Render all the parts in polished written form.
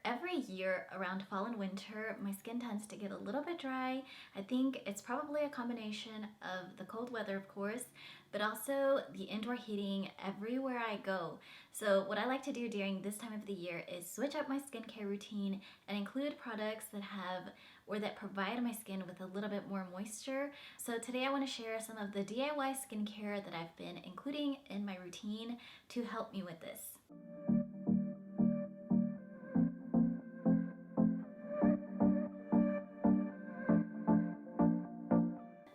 Every year around fall and winter, my skin tends to get a little bit dry. I think it's probably a combination of the cold weather, of course, but also the indoor heating everywhere I go. So what I like to do during this time of the year is switch up my skincare routine and include products that have or that provide my skin with a little bit more moisture. So today I want to share some of the DIY skincare that I've been including in my routine to help me with this.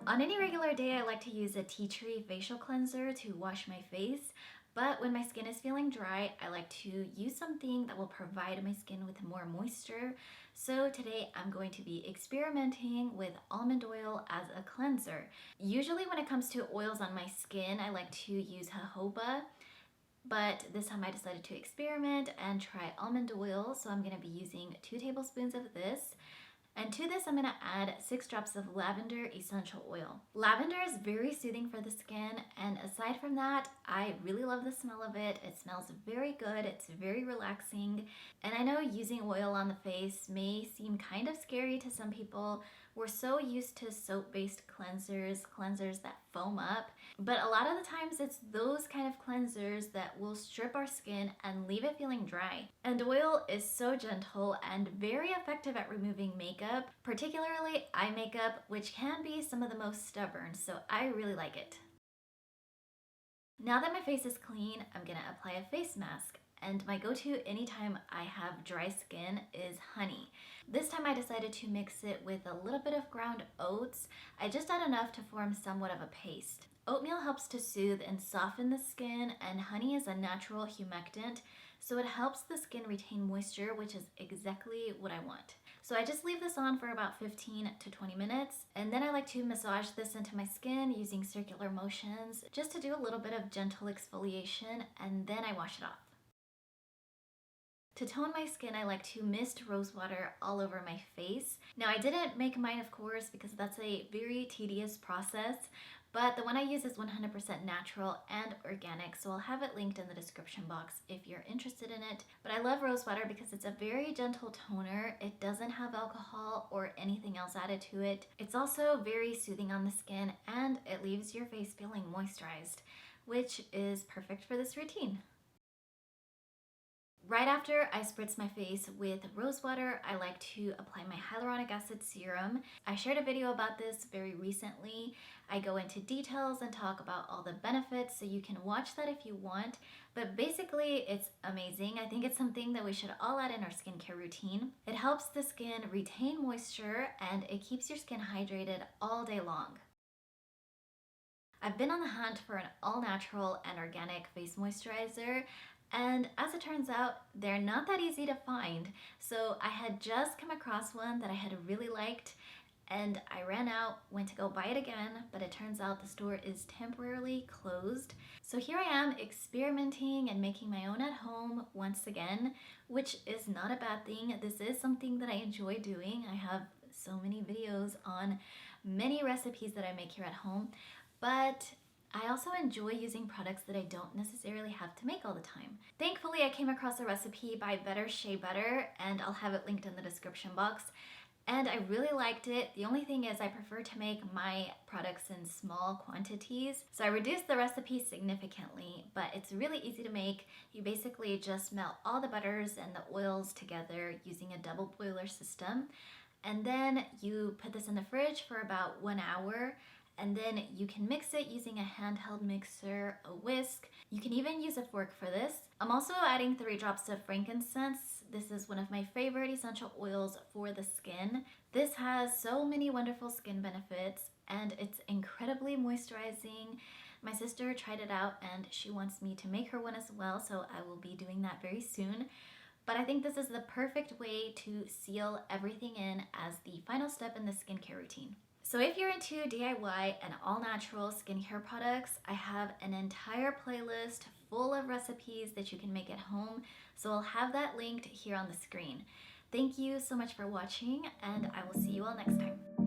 On any regular day, I like to use a tea tree facial cleanser to wash my face, but when my skin is feeling dry, I like to use something that will provide my skin with more moisture. So today I'm going to be experimenting with almond oil as a cleanser. Usually when it comes to oils on my skin, I like to use jojoba, but this time I decided to experiment and try almond oil. So I'm going to be using 2 tablespoons of this. And to this, I'm gonna add 6 drops of lavender essential oil. Lavender is very soothing for the skin, and aside from that, I really love the smell of it. It smells very good, it's very relaxing. And I know using oil on the face may seem kind of scary to some people. We're so used to soap-based cleansers that foam up, but a lot of the times it's those kind of cleansers that will strip our skin and leave it feeling dry. And oil is so gentle and very effective at removing makeup, particularly eye makeup, which can be some of the most stubborn, so I really like it. Now that my face is clean, I'm gonna apply a face mask. And my go-to anytime I have dry skin is honey. This time I decided to mix it with a little bit of ground oats. I just add enough to form somewhat of a paste. Oatmeal helps to soothe and soften the skin, and honey is a natural humectant, so it helps the skin retain moisture, which is exactly what I want. So I just leave this on for about 15 to 20 minutes, and then I like to massage this into my skin using circular motions just to do a little bit of gentle exfoliation, and then I wash it off. To tone my skin, I like to mist rose water all over my face. Now, I didn't make mine, of course, because that's a very tedious process, but the one I use is 100% natural and organic, so I'll have it linked in the description box if you're interested in it. But I love rose water because it's a very gentle toner. It doesn't have alcohol or anything else added to it. It's also very soothing on the skin, and it leaves your face feeling moisturized, which is perfect for this routine. Right after I spritz my face with rose water, I like to apply my hyaluronic acid serum. I shared a video about this very recently. I go into details and talk about all the benefits, so you can watch that if you want. But basically, it's amazing. I think it's something that we should all add in our skincare routine. It helps the skin retain moisture, and it keeps your skin hydrated all day long. I've been on the hunt for an all-natural and organic face moisturizer, and as it turns out, they're not that easy to find. So I had just come across one that I had really liked, and I ran out, went to go buy it again, but it turns out the store is temporarily closed. So here I am experimenting and making my own at home once again, which is not a bad thing. This is something that I enjoy doing. I have so many videos on many recipes that I make here at home, but I also enjoy using products that I don't necessarily have to make all the time. Thankfully, I came across a recipe by Better Shea Butter, and I'll have it linked in the description box. And I really liked it. The only thing is I prefer to make my products in small quantities. So I reduced the recipe significantly, but it's really easy to make. You basically just melt all the butters and the oils together using a double boiler system. And then you put this in the fridge for about 1 hour, and then you can mix it using a handheld mixer, a whisk. You can even use a fork for this. I'm also adding 3 drops of frankincense. This is one of my favorite essential oils for the skin. This has so many wonderful skin benefits, and it's incredibly moisturizing. My sister tried it out and she wants me to make her one as well, so I will be doing that very soon. But I think this is the perfect way to seal everything in as the final step in the skincare routine. So if you're into DIY and all-natural skincare products, I have an entire playlist full of recipes that you can make at home, so I'll have that linked here on the screen. Thank you so much for watching, and I will see you all next time.